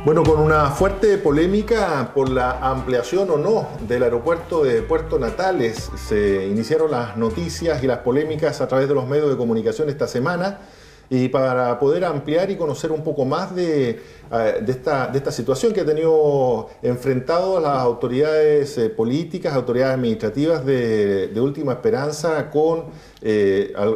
Bueno, con una fuerte polémica por la ampliación o no del aeropuerto de Puerto Natales, se iniciaron las noticias y las polémicas a través de los medios de comunicación esta semana. Y para poder ampliar y conocer un poco más de esta situación que ha tenido enfrentado a las autoridades políticas, autoridades administrativas de Última Esperanza, con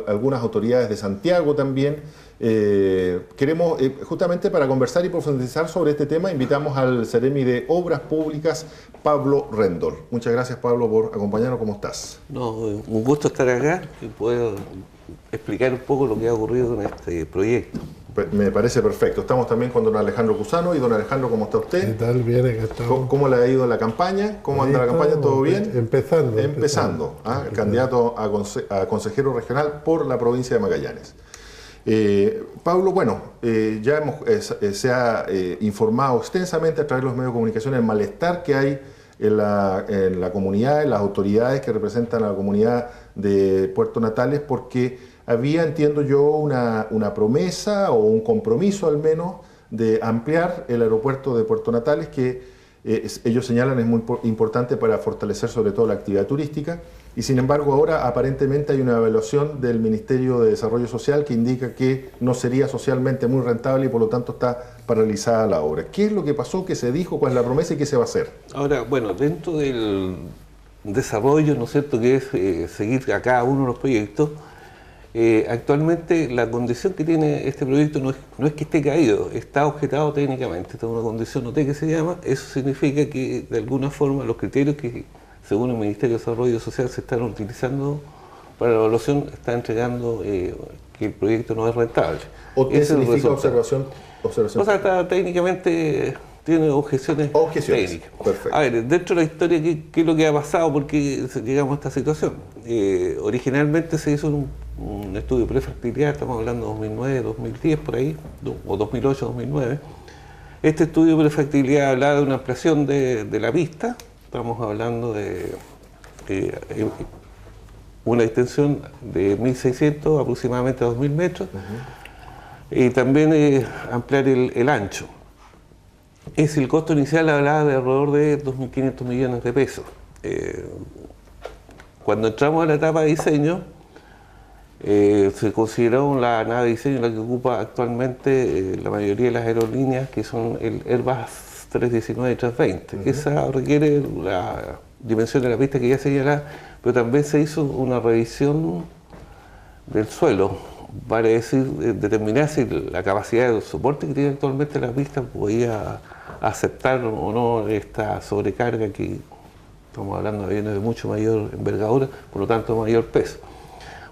algunas autoridades de Santiago también. Queremos, justamente para conversar y profundizar sobre este tema, invitamos al Seremi de Obras Públicas, Pablo Rendol. Muchas gracias, Pablo, por acompañarnos. ¿Cómo estás? No, un gusto estar acá y poder explicar un poco lo que ha ocurrido con este proyecto. Me parece perfecto. Estamos también con don Alejandro Cusano. Y don Alejandro, ¿cómo está usted? ¿Qué tal? Bien, acá estamos. ¿Cómo le ha ido la campaña? ¿Cómo anda la campaña? ¿Todo bien? Empezando. Candidato a consejero regional por la provincia de Magallanes. Pablo, bueno, ya se ha informado extensamente a través de los medios de comunicación el malestar que hay en la comunidad, en las autoridades que representan a la comunidad de Puerto Natales, porque había, entiendo yo, una promesa o un compromiso al menos de ampliar el aeropuerto de Puerto Natales, que ellos señalan es muy importante para fortalecer sobre todo la actividad turística, y sin embargo ahora aparentemente hay una evaluación del Ministerio de Desarrollo Social que indica que no sería socialmente muy rentable y por lo tanto está paralizada la obra. ¿Qué es lo que pasó? ¿Qué se dijo? ¿Cuál es la promesa y qué se va a hacer? Ahora, bueno, dentro del desarrollo, ¿no es cierto?, que es seguir a cada uno de los proyectos, actualmente la condición que tiene este proyecto no es que esté caído, está objetado técnicamente, está en una condición OT que se llama. Eso significa que de alguna forma los criterios que según el Ministerio de Desarrollo Social se están utilizando para la evaluación están entregando que el proyecto no es rentable. ¿OT significa observación? O sea, técnicamente tiene objeciones técnicas. Perfecto. A ver, dentro de la historia, ¿qué es lo que ha pasado? ¿Por qué llegamos a esta situación? Originalmente se hizo un estudio de prefactibilidad, estamos hablando de 2009, 2010, por ahí, o 2008, 2009. Este estudio de prefactibilidad hablaba de una ampliación de la pista, estamos hablando de una extensión de 1.600 aproximadamente a 2.000 metros, y también ampliar el ancho. El costo inicial hablaba de alrededor de 2.500 millones de pesos. Cuando entramos a la etapa de diseño, se consideró la nave de diseño la que ocupa actualmente la mayoría de las aerolíneas, que son el Airbus 319 y 320. Esa requiere la dimensión de la pista que ya señalaba, pero también se hizo una revisión del suelo para determinar si la capacidad de soporte que tiene actualmente la pista podía aceptar o no esta sobrecarga, que estamos hablando de aviones de mucho mayor envergadura, por lo tanto mayor peso.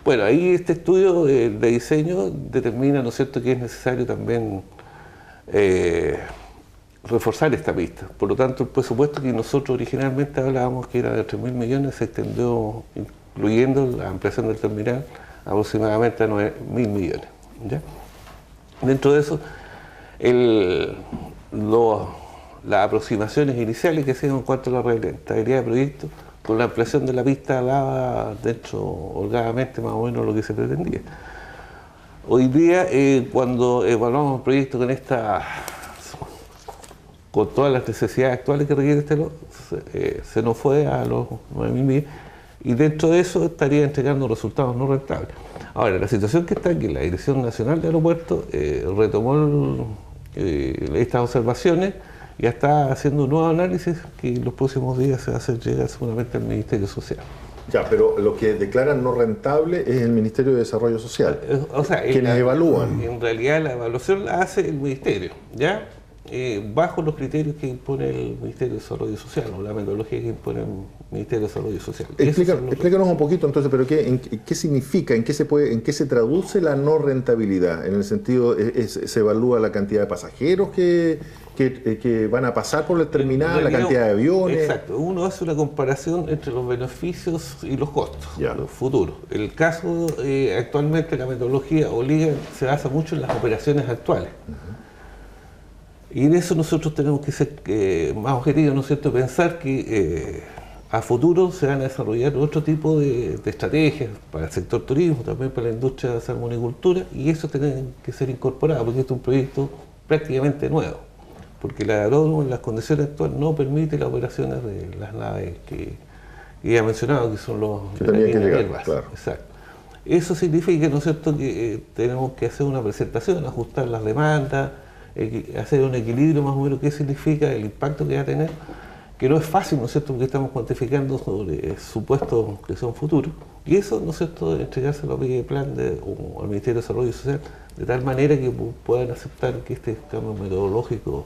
Bueno, ahí este estudio de diseño determina, ¿no es cierto?, que es necesario también reforzar esta pista. Por lo tanto, el presupuesto que nosotros originalmente hablábamos, que era de 3.000 millones, se extendió, incluyendo la ampliación del terminal, aproximadamente a 9.000 millones. ¿Ya? Dentro de eso, las aproximaciones iniciales que se hicieron en cuanto a la rentabilidad de proyecto, con la ampliación de la pista daba dentro holgadamente más o menos lo que se pretendía. Hoy día, cuando evaluamos el proyecto con todas las necesidades actuales que requiere se nos fue a los 9.000 millones, y dentro de eso estaría entregando resultados no rentables. Ahora, la situación que está aquí, la Dirección Nacional de Aeropuertos retomó estas observaciones y está haciendo un nuevo análisis que en los próximos días se va a hacer llegar seguramente al Ministerio Social. Ya, pero lo que declaran no rentable es el Ministerio de Desarrollo Social, o sea, quienes evalúan. En realidad la evaluación la hace el Ministerio, ¿ya? Bajo los criterios que impone el Ministerio de Desarrollo Social, o la metodología que impone el Ministerio de Desarrollo Social. Explícanos un poquito entonces, pero ¿qué significa, en qué se traduce la no rentabilidad? En el sentido, ¿se evalúa la cantidad de pasajeros que van a pasar por el terminal, la cantidad de aviones? Exacto, uno hace una comparación entre los beneficios y los costos, los futuros. El caso, actualmente la metodología se basa mucho en las operaciones actuales. Y en eso nosotros tenemos que ser más objetivos, ¿no es cierto?, pensar que a futuro se van a desarrollar otro tipo de estrategias para el sector turismo, también para la industria de la salmonicultura, y eso tiene que ser incorporado, porque este es un proyecto prácticamente nuevo. porque el aeródromo en las condiciones actuales no permite las operaciones de las naves que ya he mencionado, que son los que tenían que llegar, Airbus. claro. Exacto. Eso significa, ¿no es cierto?, que tenemos que hacer una presentación, ajustar las demandas, hacer un equilibrio más o menos, qué significa el impacto que va a tener, que no es fácil, ¿no es cierto?, porque estamos cuantificando sobre supuestos que son futuros, y eso, ¿no es cierto?, entregárselo a plan o al Ministerio de Desarrollo Social, de tal manera que puedan aceptar que este cambio metodológico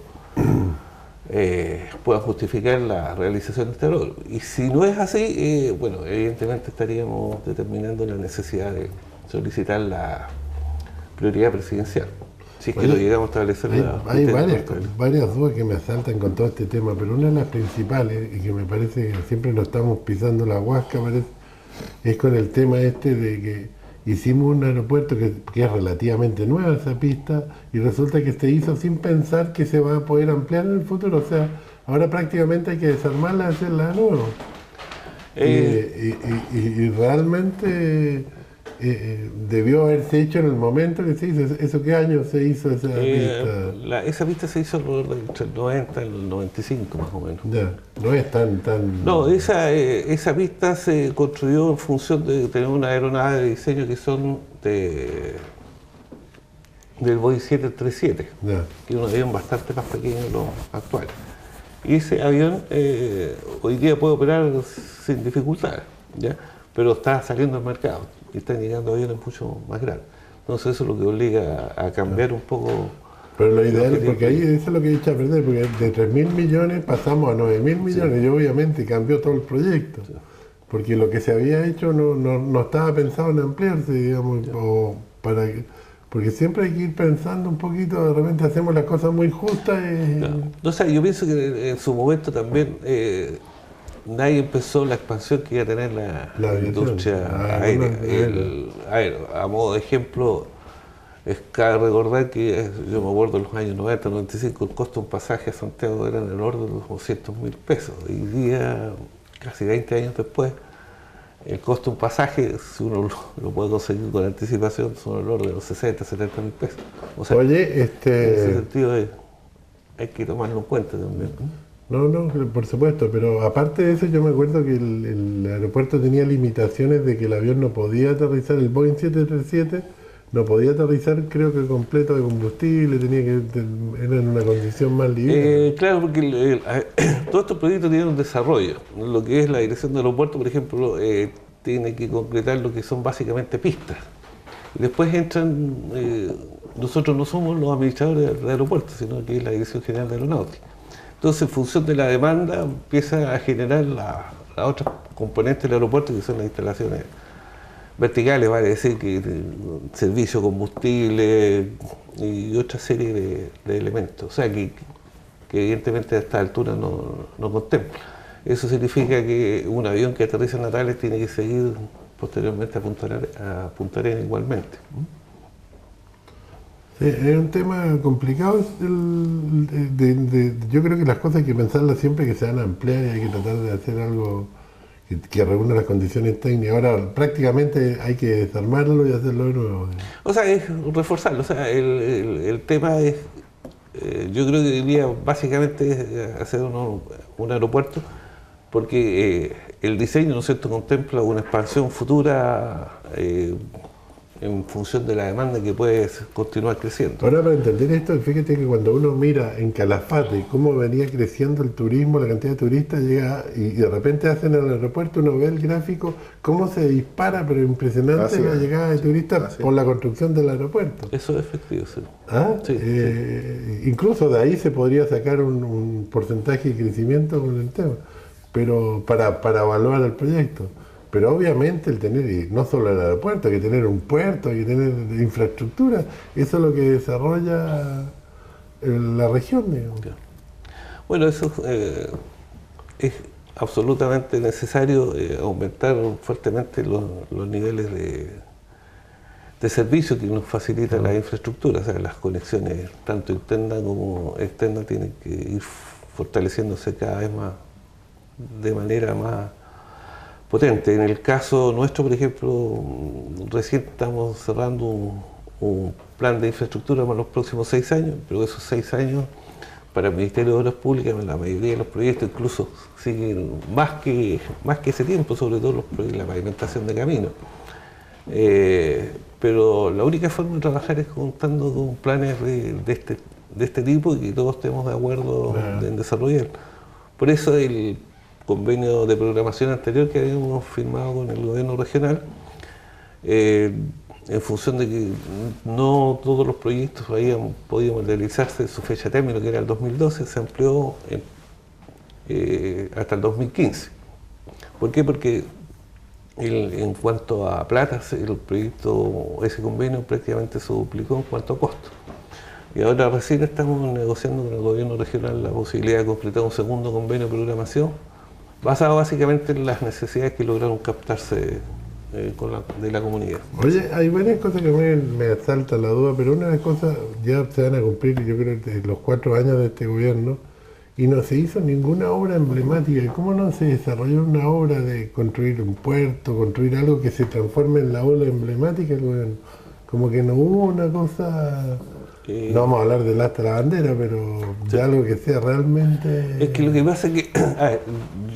pueda justificar la realización de este rol. Y si no es así, bueno, evidentemente estaríamos determinando la necesidad de solicitar la prioridad presidencial. Si es que lo llegamos a establecer. Hay varias dudas que me asaltan con todo este tema, pero una de las principales, y que me parece que siempre nos estamos pisando la huasca, es con el tema este de que hicimos un aeropuerto que es relativamente nueva esa pista, y resulta que se hizo sin pensar que se va a poder ampliar en el futuro. O sea, ahora prácticamente hay que desarmarla y hacerla de nuevo. Y realmente debió haberse hecho en el momento que se hizo. ¿Eso qué año se hizo esa pista? Esa pista se hizo entre el 90 y el 95 más o menos. Ya, no es tan... No, esa pista se construyó en función de tener una aeronave de diseño que son del Boeing 737, ya, que es un avión bastante más pequeño que los actuales. Y ese avión hoy día puede operar sin dificultad, ¿ya? Pero está saliendo al mercado y están llegando aviones mucho más grandes. Entonces eso es lo que obliga a cambiar un poco. Pero lo ideal, porque ahí eso es lo que he dicho a perder, porque de 3.000 millones pasamos a 9.000 millones, y obviamente cambió todo el proyecto. Sí. Porque lo que se había hecho no estaba pensado en ampliarse, digamos, porque siempre hay que ir pensando un poquito, de repente hacemos las cosas muy justas. No sé, yo pienso que en su momento también nadie empezó la expansión que iba a tener la industria aérea. A modo de ejemplo, cabe recordar que yo me acuerdo en los años 90, 95, el costo de un pasaje a Santiago era en el orden de los 200.000 pesos. Hoy día, casi 20 años después, el costo de un pasaje, si uno lo puede conseguir con anticipación, son el orden de los 60, 70.000 pesos. O sea, oye, en ese sentido hay que tomarlo en cuenta también. No, por supuesto, pero aparte de eso yo me acuerdo que el aeropuerto tenía limitaciones de que el avión no podía aterrizar, el Boeing 737 no podía aterrizar, creo que completo de combustible, era en una condición más libre. Claro, porque todos estos proyectos tienen un desarrollo. Lo que es la dirección del aeropuerto, por ejemplo, tiene que concretar lo que son básicamente pistas. Y después entran, nosotros no somos los administradores del aeropuerto, sino que es la Dirección General de Aeronáutica. Entonces, en función de la demanda, empieza a generar las otras componentes del aeropuerto, que son las instalaciones verticales, vale decir que servicio, combustible y otra serie de elementos, o sea que evidentemente a esta altura no contempla. Eso significa que un avión que aterriza en Natales tiene que seguir posteriormente a Punta Arenas igualmente. Sí, es un tema complicado. Yo creo que las cosas hay que pensarlas siempre que se van a ampliar y hay que tratar de hacer algo que reúna las condiciones técnicas. Ahora prácticamente hay que desarmarlo y hacerlo de nuevo. O sea, es reforzarlo. O sea, el tema es, yo creo que diría básicamente es hacer un aeropuerto, porque el diseño, ¿no es cierto?, contempla una expansión futura en función de la demanda que puede continuar creciendo. Ahora, para entender esto, fíjate que cuando uno mira en Calafate cómo venía creciendo el turismo, la cantidad de turistas llega y de repente hacen el aeropuerto, uno ve el gráfico, cómo se dispara, pero impresionante la llegada de turistas por la construcción del aeropuerto. Eso es efectivo, sí. Sí. Incluso de ahí se podría sacar un porcentaje de crecimiento con el tema, pero para evaluar el proyecto. Pero obviamente el tener, y no solo el aeropuerto, hay que tener un puerto, hay que tener infraestructura, eso es lo que desarrolla la región, digamos. Bueno, eso es absolutamente necesario, aumentar fuertemente los niveles de servicio que nos facilita la infraestructura, o sea, las conexiones tanto internas como externas tienen que ir fortaleciéndose cada vez más, de manera más potente. En el caso nuestro, por ejemplo, recién estamos cerrando un plan de infraestructura para los próximos 6 años, pero esos 6 años para el Ministerio de Obras Públicas la mayoría de los proyectos incluso siguen más que ese tiempo, sobre todo la pavimentación de caminos. Pero la única forma de trabajar es contando con planes de este tipo y que todos estemos de acuerdo en desarrollar. Por eso el convenio de programación anterior que habíamos firmado con el gobierno regional, en función de que no todos los proyectos habían podido materializarse en su fecha término, que era el 2012, se amplió hasta el 2015. ¿Por qué? Porque en cuanto a plata, el proyecto, ese convenio prácticamente se duplicó en cuanto a costo. Y ahora recién estamos negociando con el gobierno regional la posibilidad de completar un segundo convenio de programación, basado básicamente en las necesidades que lograron captarse de la comunidad. Oye, hay varias cosas que me asalta la duda, pero una de las cosas ya se van a cumplir, yo creo, los 4 años de este gobierno, y no se hizo ninguna obra emblemática. ¿Cómo no se desarrolló una obra de construir un puerto, construir algo que se transforme en la obra emblemática del gobierno? Como que no hubo una cosa... No vamos a hablar del asta de la bandera, pero de algo que sea realmente... Es que lo que pasa es que,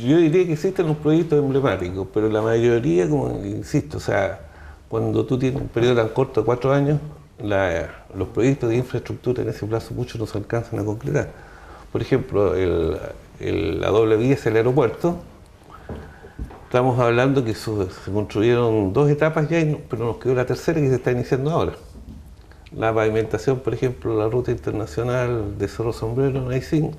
yo diría que existen los proyectos emblemáticos, pero la mayoría, como insisto, o sea, cuando tú tienes un periodo tan corto de 4 años, los proyectos de infraestructura en ese plazo muchos no se alcanzan a concretar. Por ejemplo, la doble vía es el aeropuerto. Estamos hablando que se construyeron 2 etapas ya, pero nos quedó la tercera que se está iniciando ahora. La pavimentación, por ejemplo, la ruta internacional de Cerro Sombrero en Aysén,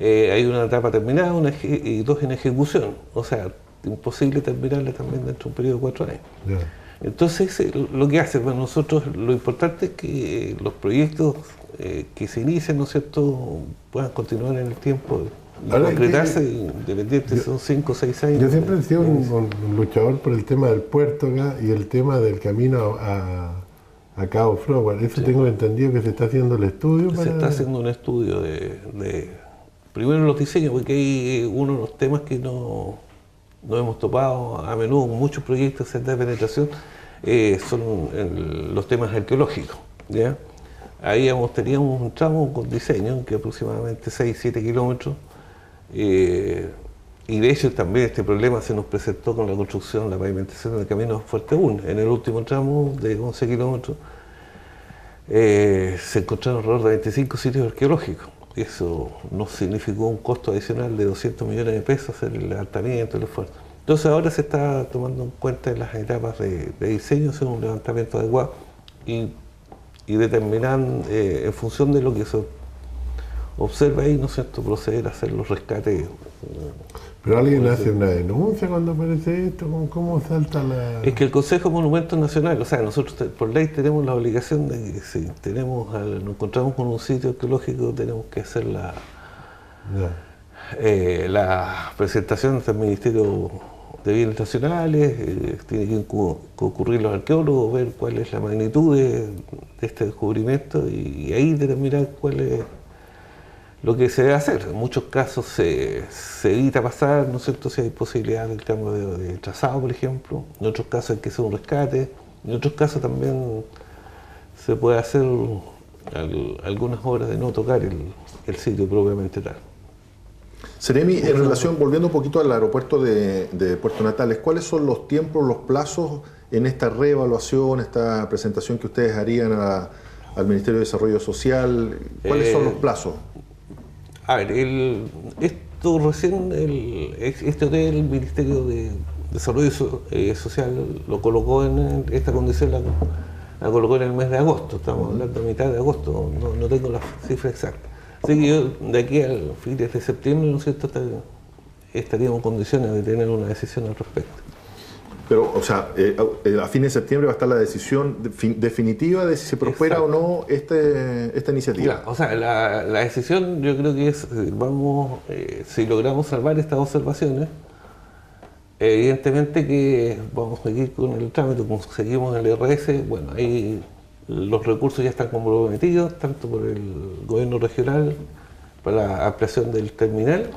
hay una etapa terminada y 2 en ejecución. O sea, imposible terminarla también dentro de un periodo de 4 años. Yeah. Entonces, lo que hace para nosotros, lo importante es que los proyectos que se inician, ¿no es cierto?, puedan continuar en el tiempo y concretarse, independiente si son 5 o 6 años. Yo siempre he sido un luchador por el tema del puerto acá y el tema del camino a Cabo Froward. Eso sí. Tengo entendido que se está haciendo el estudio. Se está haciendo un estudio primero los diseños, porque hay uno de los temas que no hemos topado a menudo con muchos proyectos de penetración, son los temas arqueológicos, ¿ya? Ahí teníamos un tramo con diseño que aproximadamente 6-7 kilómetros, y de hecho también este problema se nos presentó con la construcción, la pavimentación del camino Fuerte 1. En el último tramo de 11 kilómetros se encontraron alrededor de 25 sitios arqueológicos. Eso nos significó un costo adicional de 200 millones de pesos hacer el levantamiento, el esfuerzo. Entonces ahora se está tomando en cuenta en las etapas de diseño, hacer un levantamiento adecuado y determinar en función de lo que se observa ahí, ¿no es cierto?, proceder a hacer los rescates. Pero alguien hace una denuncia cuando aparece esto, ¿cómo salta la...? Es que el Consejo de Monumentos Nacionales, o sea, nosotros por ley tenemos la obligación de que si nos encontramos con un sitio arqueológico, tenemos que hacer la presentación ante el Ministerio de Bienes Nacionales, tiene que concurrir los arqueólogos, ver cuál es la magnitud de este descubrimiento y ahí determinar cuál es lo que se debe hacer. En muchos casos se evita pasar, ¿no es cierto?, si hay posibilidad del cambio de trazado, por ejemplo. En otros casos hay que hacer un rescate. En otros casos también se puede hacer algunas obras de no tocar el sitio propiamente tal. Seremi, en relación, volviendo un poquito al aeropuerto de Puerto Natales, ¿cuáles son los tiempos, los plazos en esta reevaluación, esta presentación que ustedes harían al Ministerio de Desarrollo Social? ¿Cuáles son los plazos? A ver, este hotel, el Ministerio de Desarrollo Social lo colocó en esta condición, la colocó en el mes de agosto, estamos hablando de mitad de agosto, no tengo la cifra exacta. Así que yo de aquí al fin de septiembre, ¿no es cierto?, estaríamos en condiciones de tener una decisión al respecto. Pero, o sea, a fines de septiembre va a estar la decisión definitiva de si se prospera o no esta iniciativa. Claro, o sea, la decisión yo creo que es, si logramos salvar estas observaciones, evidentemente que vamos a seguir con el trámite, como seguimos en el RS, bueno, ahí los recursos ya están comprometidos, tanto por el gobierno regional para la ampliación del terminal,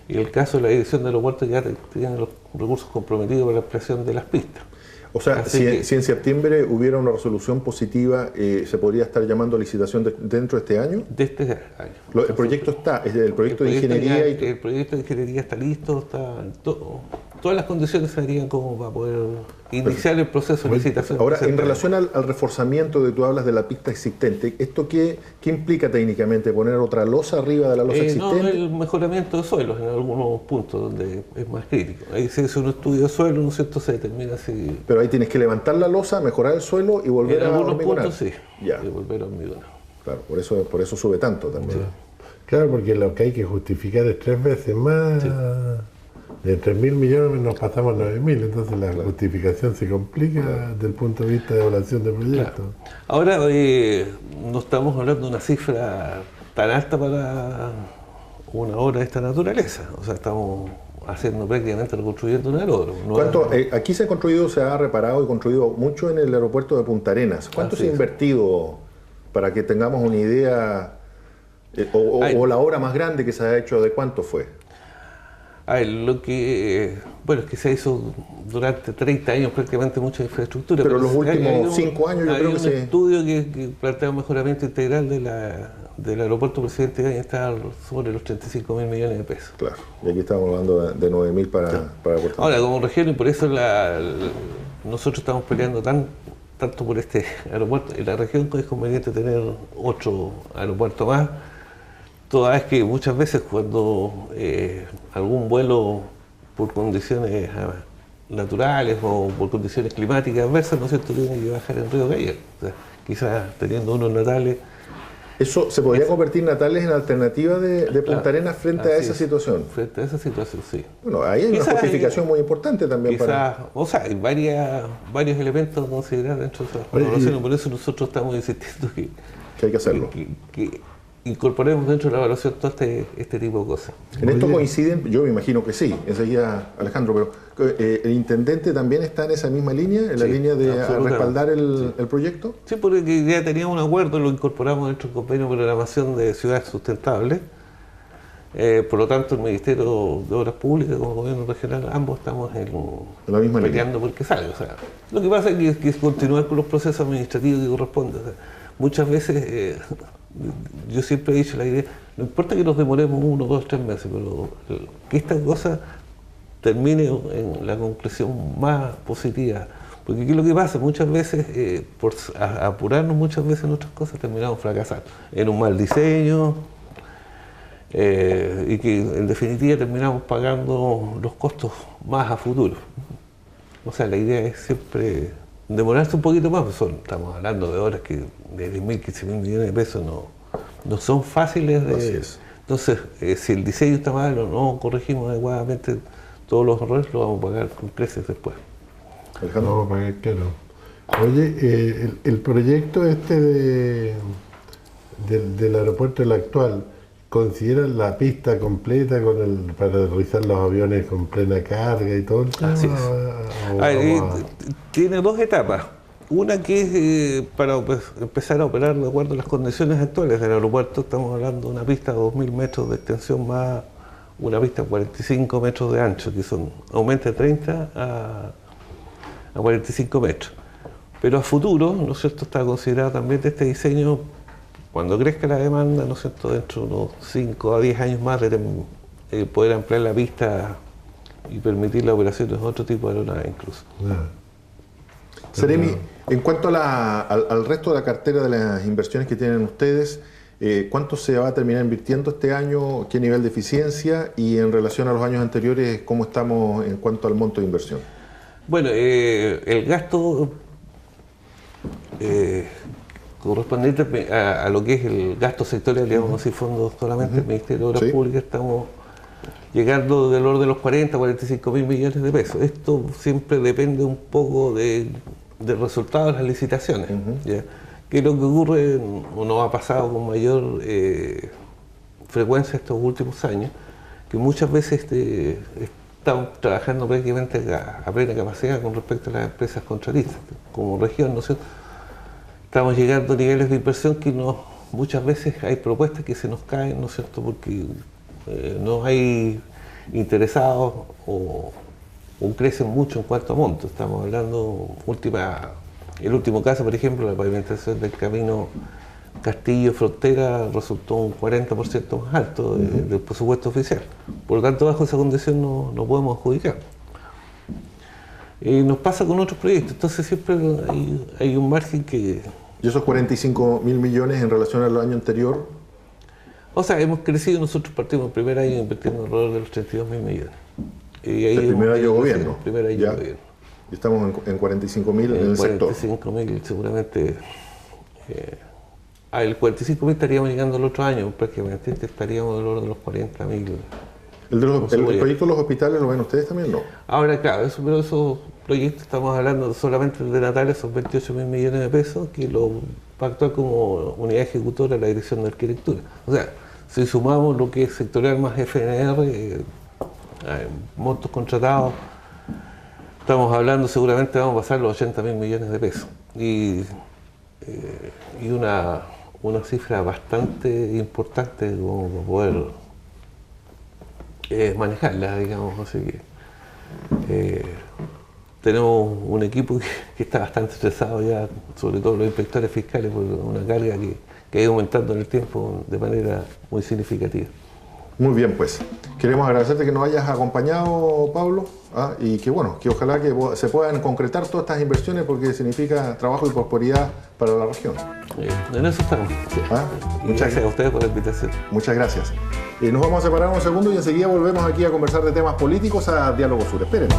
y el caso de la dirección del aeropuerto ya tiene los recursos comprometidos para la ampliación de las pistas. O sea, si en septiembre hubiera una resolución positiva, ¿se podría estar llamando a licitación dentro de este año? De este año. El proyecto está, es el proyecto de ingeniería. El proyecto de ingeniería está listo, todas las condiciones se harían como para poder iniciar el proceso de licitación. Ahora, en relación al reforzamiento de tú hablas de la pista existente, ¿esto qué implica técnicamente? ¿Poner otra losa arriba de la losa existente? No, el mejoramiento de suelos en algunos puntos donde es más crítico. Ahí se hace un estudio de suelo, ¿no es cierto? Se determina si... Pero ahí tienes que levantar la losa, mejorar el suelo y volver a hormigonar. En algunos puntos sí, ya. Y volver a hormigonar. Claro, por eso sube tanto también. Sí. Claro, porque lo que hay que justificar es 3 veces más. Sí. De 3.000 millones nos pasamos a 9.000, entonces la justificación se complica desde el punto de vista de evaluación de proyectos. Claro. Ahora no estamos hablando de una cifra tan alta para una obra de esta naturaleza, o sea, estamos haciendo prácticamente reconstruyendo un aeródromo. Aquí se ha reparado y construido mucho en el aeropuerto de Punta Arenas. ¿Cuánto se ha invertido para que tengamos una idea, o la obra más grande que se ha hecho, de cuánto fue? Es que se hizo durante 30 años prácticamente mucha infraestructura. Pero los últimos 5 años yo creo que hay un estudio que plantea un mejoramiento integral del aeropuerto Presidente Gaña, está sobre los 35.000 millones de pesos. Claro, y aquí estamos hablando de 9.000 para Puerto. Ahora, como región, y por eso nosotros estamos peleando tanto por este aeropuerto, en la región es conveniente tener 8 aeropuertos más. Toda vez que muchas veces cuando algún vuelo por condiciones naturales o por condiciones climáticas adversas, ¿no es cierto?, tiene que bajar en Río Gallegos. O sea, quizás teniendo unos natales... ¿Eso se podría convertir Natales en alternativa de Punta Arenas frente a esa situación? Frente a esa situación, sí. Bueno, ahí hay una justificación muy importante también O sea, hay varios elementos a considerar dentro de esa evaluación, por eso nosotros estamos insistiendo que hay que hacerlo. Que incorporemos dentro de la evaluación todo este tipo de cosas. ¿En esto coinciden? Yo me imagino que sí, enseguida Alejandro, pero ¿el intendente también está en esa misma línea, en la línea de respaldar el proyecto? Sí, porque ya teníamos un acuerdo, lo incorporamos dentro del convenio de programación de ciudades sustentables. Por lo tanto, el Ministerio de Obras Públicas como Gobierno Regional, ambos estamos en la misma peleando porque salga. O sea, lo que pasa es que continuar con los procesos administrativos que corresponden. O sea, muchas veces... yo siempre he dicho la idea, no importa que nos demoremos 1, 2, 3 meses, pero que esta cosa termine en la conclusión más positiva. Porque aquí lo que pasa, muchas veces, por apurarnos muchas veces nuestras cosas, terminamos fracasando en un mal diseño y que en definitiva terminamos pagando los costos más a futuro. O sea, la idea es siempre demorarse un poquito más, pues estamos hablando de obras que de 10.000, 15.000 millones de pesos no son fáciles de... Entonces, si el diseño está mal o no corregimos adecuadamente todos los errores, lo vamos a pagar con creces después. Alejandro, vamos a pagar caro. Oye, el proyecto del aeropuerto, el actual, ¿considera la pista completa para realizar los aviones con plena carga y todo el tema? Así es. Tiene 2 etapas. Una que es para empezar a operar de acuerdo a las condiciones actuales del aeropuerto. Estamos hablando de una pista de 2.000 metros de extensión más una pista de 45 metros de ancho, que aumenta de 30 a 45 metros. Pero a futuro, ¿no es cierto?, está considerado también de este diseño, cuando crezca la demanda, ¿no es cierto?, dentro de unos 5 a 10 años más, de poder ampliar la pista y permitir la operación de otro tipo de aeronaves incluso. Seremi, en cuanto al resto de la cartera de las inversiones que tienen ustedes, ¿cuánto se va a terminar invirtiendo este año? ¿Qué nivel de eficiencia? Y en relación a los años anteriores, ¿cómo estamos en cuanto al monto de inversión? Bueno, el gasto correspondiente a lo que es el gasto sectorial, digamos así, fondos solamente del Ministerio de Obras Públicas, estamos llegando del orden de los 40, 45.000 millones de pesos. Esto siempre depende un poco del resultado de las licitaciones. ¿Ya? Que es lo que ocurre, o nos ha pasado con mayor frecuencia estos últimos años, que muchas veces estamos trabajando prácticamente a plena capacidad con respecto a las empresas contratistas. Como región, ¿no es cierto?, estamos llegando a niveles de inversión que muchas veces hay propuestas que se nos caen, ¿no es cierto?, porque no hay interesados o o crecen mucho en cuanto a monto. Estamos hablando, el último caso, por ejemplo, la pavimentación del camino Castillo-Frontera resultó un 40% más alto del presupuesto oficial. Por lo tanto, bajo esa condición no podemos adjudicar. Nos pasa con otros proyectos, entonces siempre hay un margen que... ¿Y esos 45.000 millones en relación al año anterior? O sea, hemos crecido, nosotros partimos el primer año invirtiendo alrededor de los 32.000 millones. Y ahí el primer año de gobierno. El primer año de gobierno. Y estamos en 45.000 en el sector. 45.000 seguramente. El 45.000 estaríamos llegando al otro año, prácticamente estaríamos del orden de los 40.000. ¿El proyecto de los hospitales lo ven ustedes también? No. Ahora, claro, pero esos proyectos estamos hablando solamente de Natales, son 28.000 millones de pesos, que lo va a actuar como unidad ejecutora la Dirección de Arquitectura. O sea, si sumamos lo que es sectorial más FNR, montos contratados, estamos hablando, seguramente vamos a pasar los 80.000 millones de pesos. Y una cifra bastante importante como para poder manejarla, digamos. Así que tenemos un equipo que está bastante estresado ya, sobre todo los inspectores fiscales, por una carga que ha ido aumentando en el tiempo de manera muy significativa. Muy bien, pues. Queremos agradecerte que nos hayas acompañado, Pablo, y que ojalá que se puedan concretar todas estas inversiones porque significa trabajo y prosperidad para la región. En eso estamos. Muchas gracias a ustedes por la invitación. Muchas gracias. Nos vamos a separar un segundo y enseguida volvemos aquí a conversar de temas políticos a Diálogo Sur. Espérenos.